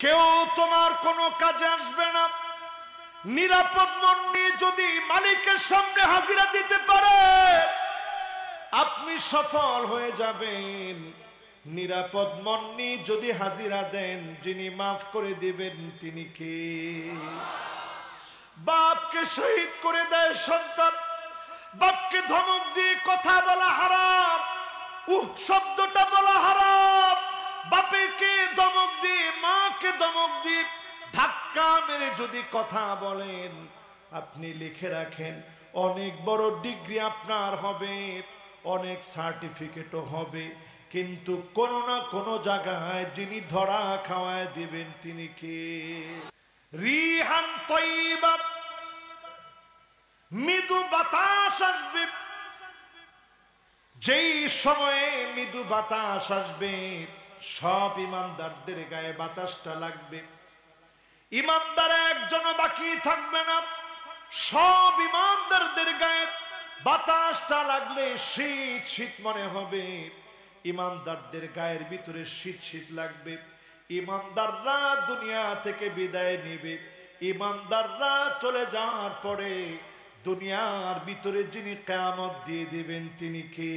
কেউ তোমার কোনো কাজে আসবে না। নিরাপদ মন নিয়ে যদি মালিকের সামনে হাজিরা দিতে পারে আপনি সফল হয়ে যাবেন। নিরাপদ মন নিয়ে যদি হাজিরা দেন যিনি মাফ করে দিবেন তিনি কে? বাপকে শহীদ করে দেয় সন্তান, বাপকে ধমক দিয়ে কথা বলা হারাম, শব্দটা বলা হারাম। বাপকে ধমক দিয়ে, মাকে ধমক দিয়ে, ধাক্কা মেরে যদি কথা বলেন আপনি লিখে রাখেন অনেক বড় ডিগ্রি আপনার হবে, অনেক সার্টিফিকেটও হবে, কিন্তু কোনো না কোনো জায়গায় যিনি ধরা খাওয়ায় দিবেন তিনি কে? রিহান তৈবা, মৃদু বাতাস আসবে। যেই সময়ে মৃদু বাতাস আসবে সব ইমানদারদের গায়ে বাতাসটা লাগবে, ইমানদার একজনও বাকি থাকবে না। সব ইমানদারদের গায়ে বাতাসটা লাগলে শীত শীত মনে হবে, ইমানদারদের গায়ের ভিতরে শীত শীত লাগবে। ইমানদাররা দুনিয়া থেকে বিদায় নেবে, ইমানদাররা চলে যাওয়ার পরে দুনিয়ার ভিতরে যিনি কিয়ামত দিয়ে দিবেন তিনি কে?